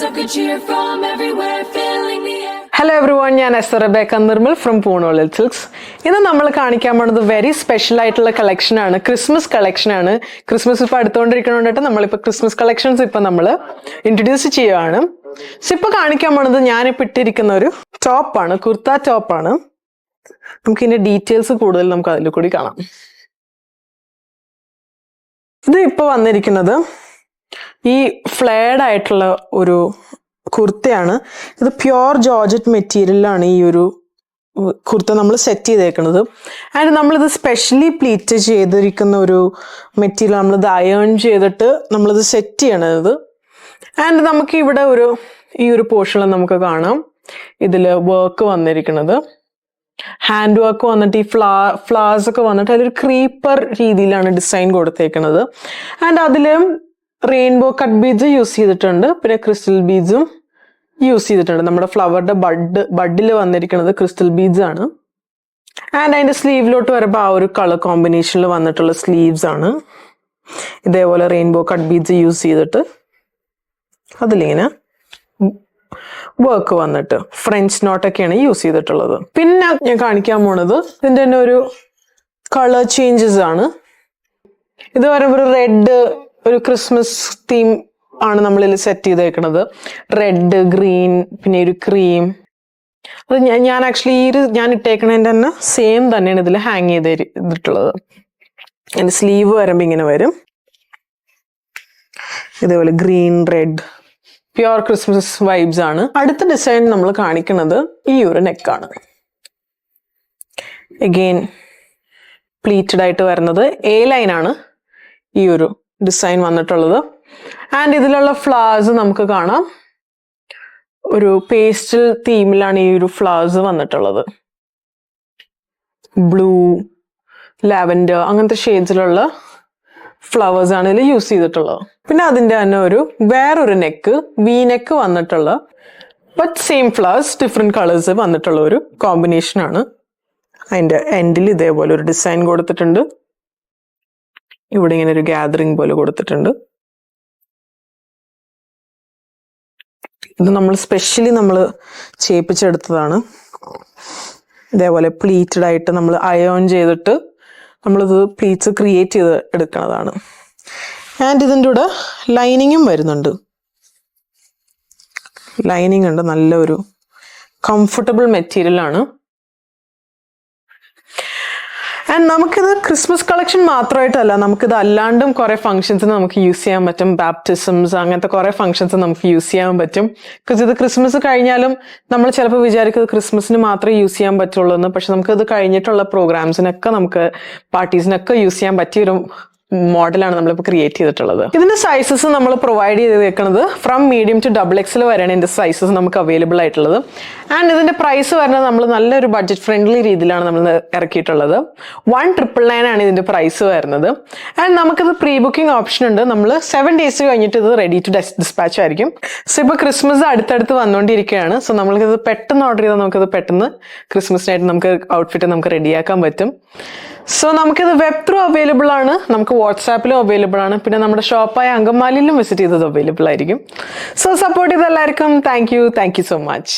of good cheer from everywhere, filling the air. Hello everyone, ഞാൻ S Rebecca Nirmal from പൂണോളിൽ silks. ഇന്ന് നമ്മൾ കാണിക്കാൻ പോണത് വെരി സ്പെഷ്യൽ ആയിട്ടുള്ള കളക്ഷനാണ്, ക്രിസ്മസ് കളക്ഷനാണ്. ക്രിസ്മസ് ഇപ്പം അടുത്തുകൊണ്ടിരിക്കണോണ്ടിട്ട് നമ്മളിപ്പോൾ ക്രിസ്മസ് കളക്ഷൻസ് ഇപ്പം നമ്മൾ ഇൻട്രൊഡ്യൂസ് ചെയ്യുകയാണ്. സോ ഇപ്പം കാണിക്കാൻ പോണത് ഞാനിപ്പോൾ ഇട്ടിരിക്കുന്ന ഒരു ടോപ്പാണ്, കുർത്ത ടോപ്പാണ്. നമുക്ക് ഇതിന്റെ ഡീറ്റെയിൽസ് കൂടുതൽ നമുക്ക് അതിൽ കൂടി കാണാം. ഇത് ഇപ്പോൾ വന്നിരിക്കുന്നത് ഈ ഫ്ലെയർഡ് ആയിട്ടുള്ള ഒരു കുർത്തയാണ്. ഇത് പ്യുവർ ജോർജറ്റ് മെറ്റീരിയലാണ് ഈ ഒരു കുർത്ത നമ്മൾ സെറ്റ് ചെയ്തേക്കുന്നത്. ആൻഡ് നമ്മളിത് സ്പെഷ്യലി പ്ലീറ്റ് ചെയ്തിരിക്കുന്ന ഒരു മെറ്റീരിയൽ, നമ്മളിത് അയേൺ ചെയ്തിട്ട് നമ്മളിത് സെറ്റ് ചെയ്യണത്. ആൻഡ് നമുക്ക് ഇവിടെ ഈ ഒരു പോർഷനിൽ നമുക്ക് കാണാം ഇതിൽ വർക്ക് വന്നിരിക്കുന്നത്, ഹാൻഡ് വർക്ക് വന്നിട്ട് ഈ ഫ്ലവേഴ്സ് ഒക്കെ വന്നിട്ട് അതിലൊരു ക്രീപ്പർ രീതിയിലാണ് ഡിസൈൻ കൊടുത്തേക്കുന്നത്. ആൻഡ് അതിൽ റെയിൻബോ കട്ട് ബീഡ്സ് യൂസ് ചെയ്തിട്ടുണ്ട്, പിന്നെ ക്രിസ്റ്റൽ ബീഡ്സും യൂസ് ചെയ്തിട്ടുണ്ട്. നമ്മുടെ ഫ്ലവറിന്റെ ബഡിൽ വന്നിരിക്കുന്നത് ക്രിസ്റ്റൽ ബീഡ്സ് ആണ്. ആൻഡ് അതിന്റെ സ്ലീവിലോട്ട് വരുമ്പോൾ ആ ഒരു കളർ കോമ്പിനേഷനിൽ വന്നിട്ടുള്ള സ്ലീവ്സ് ആണ്. ഇതേപോലെ റെയിൻബോ കട്ട് ബീഡ്സ് യൂസ് ചെയ്തിട്ട് അതിലിങ്ങനെ വർക്ക് വന്നിട്ട് ഫ്രഞ്ച് നോട്ടൊക്കെയാണ് യൂസ് ചെയ്തിട്ടുള്ളത്. പിന്നെ ഞാൻ കാണിക്കാൻ പോണത് ഇതിന്റെ തന്നെ ഒരു കളർ ചേഞ്ചസ് ആണ്. ഇത് പറയുമ്പോൾ ഒരു റെഡ്, ഒരു ക്രിസ്മസ് തീം ആണ് നമ്മളിൽ സെറ്റ് ചെയ്തേക്കുന്നത്. റെഡ്, ഗ്രീൻ, പിന്നെ ഒരു ക്രീം. അത് ഞാൻ ആക്ച്വലി ഞാൻ ഇട്ടേക്കണതിൻ്റെ തന്നെ സെയിം തന്നെയാണ് ഇതിൽ ഹാങ് ചെയ്തിട്ടുള്ളത്. അതിന്റെ സ്ലീവ് വരുമ്പോൾ ഇങ്ങനെ വരും, ഇതേപോലെ green, red, pure Christmas vibes ആണ്. അടുത്ത ഡിസൈൻ നമ്മൾ കാണിക്കുന്നത് ഈ ഒരു നെക്കാണ്. അഗെയിൻ പ്ലീറ്റഡ് ആയിട്ട് വരുന്നത് എ ലൈനാണ് ഈ ഒരു ഡിസൈൻ വന്നിട്ടുള്ളത്. ആൻഡ് ഇതിലുള്ള ഫ്ലവേഴ്സ് നമുക്ക് കാണാം, ഒരു പേസ്റ്റൽ തീമിലാണ് ഈ ഒരു ഫ്ലവേഴ്സ് വന്നിട്ടുള്ളത്. ബ്ലൂ, ലാവൻഡർ അങ്ങനത്തെ ഷെയ്ഡ്സിലുള്ള ഫ്ലവേഴ്സ് ആണ് ഇതിൽ യൂസ് ചെയ്തിട്ടുള്ളത്. പിന്നെ അതിൻ്റെ തന്നെ വേറൊരു നെക്ക്, വി നെക്ക് വന്നിട്ടുള്ള but same flowers different colours വന്നിട്ടുള്ള ഒരു കോമ്പിനേഷനാണ്. അതിൻ്റെ എൻഡിൽ ഇതേപോലെ ഒരു ഡിസൈൻ കൊടുത്തിട്ടുണ്ട്. ഇവിടെ ഇങ്ങനെ ഒരു ഗ്യാദറിങ് പോലെ കൊടുത്തിട്ടുണ്ട്. ഇത് നമ്മൾ സ്പെഷ്യലി ചെയ്യിപ്പിച്ചെടുത്തതാണ്. ഇതേപോലെ പ്ലീറ്റഡ് ആയിട്ട് നമ്മൾ അയേൺ ചെയ്തിട്ട് നമ്മളിത് പ്ലീറ്റ്സ് ക്രിയേറ്റ് ചെയ്ത് എടുക്കുന്നതാണ്. ആൻഡ് ഇതിൻ്റെ കൂടെ ലൈനിങ്ങും വരുന്നുണ്ട്. ലൈനിങ് ഉണ്ട്, നല്ലൊരു കംഫർട്ടബിൾ മെറ്റീരിയലാണ്. ആൻഡ് നമുക്കിത് ക്രിസ്മസ് കളക്ഷൻ മാത്രമായിട്ടല്ല, നമുക്കിത് അല്ലാണ്ടും കുറെ ഫംഗ്ഷൻസിന് നമുക്ക് യൂസ് ചെയ്യാൻ പറ്റും. ബാപ്റ്റിസംസ് അങ്ങനത്തെ കുറെ ഫംഗ്ഷൻസ് നമുക്ക് യൂസ് ചെയ്യാൻ പറ്റും. ബിക്കോസ് ഇത് ക്രിസ്മസ് കഴിഞ്ഞാലും നമ്മൾ ചിലപ്പോൾ വിചാരിക്കുന്നത് ക്രിസ്മസിന് മാത്രമേ യൂസ് ചെയ്യാൻ പറ്റുള്ളൂ എന്ന്. പക്ഷെ നമുക്കിത് കഴിഞ്ഞിട്ടുള്ള പ്രോഗ്രാംസിനൊക്കെ, നമുക്ക് പാർട്ടീസിനൊക്കെ യൂസ് ചെയ്യാൻ പറ്റിയൊരു മോഡലാണ് നമ്മളിപ്പോൾ ക്രിയേറ്റ് ചെയ്തിട്ടുള്ളത്. ഇതിന്റെ സൈസസ് നമ്മൾ പ്രൊവൈഡ് ചെയ്തേക്കുന്നത് ഫ്രം മീഡിയം ടു XXL വരെയാണ് ഇതിന്റെ സൈസസ് നമുക്ക് അവൈലബിൾ ആയിട്ടുള്ളത്. ആൻഡ് ഇതിന്റെ പ്രൈസ് വരുന്നത് നമ്മൾ നല്ലൊരു ബഡ്ജറ്റ് ഫ്രണ്ട്ലി രീതിയിലാണ് നമ്മൾ ഇറക്കിയിട്ടുള്ളത്. 1,999 ആണ് ഇതിന്റെ പ്രൈസ് വരുന്നത്. ആൻഡ് നമുക്കിത് പ്രീ ബുക്കിംഗ് ഓപ്ഷൻ ഉണ്ട്. നമ്മൾ 7 days കഴിഞ്ഞിട്ട് ഇത് റെഡി ടു ഡിസ്പാച്ച് ആയിരിക്കും. സോ ഇപ്പോൾ ക്രിസ്മസ് അടുത്തടുത്ത് വന്നുകൊണ്ടിരിക്കുകയാണ്. സോ നമ്മൾക്കിത് പെട്ടെന്ന് ഓർഡർ ചെയ്താൽ നമുക്കിത് പെട്ടെന്ന് ക്രിസ്മസിനായിട്ട് നമുക്ക് ഔട്ട്ഫിറ്റ് നമുക്ക് റെഡിയാക്കാൻ പറ്റും. സോ നമുക്കിത് വെബ് ത്രൂ അവൈലബിൾ ആണ്, നമുക്ക് വാട്സാപ്പിലും അവൈലബിൾ ആണ്, പിന്നെ നമ്മുടെ ഷോപ്പായ അങ്കമാലിയിലും വിസിറ്റ് ചെയ്തത് അവൈലബിൾ ആയിരിക്കും. സോ സപ്പോർട്ട് ചെയ്ത എല്ലാവർക്കും താങ്ക് യു സോ മച്ച്.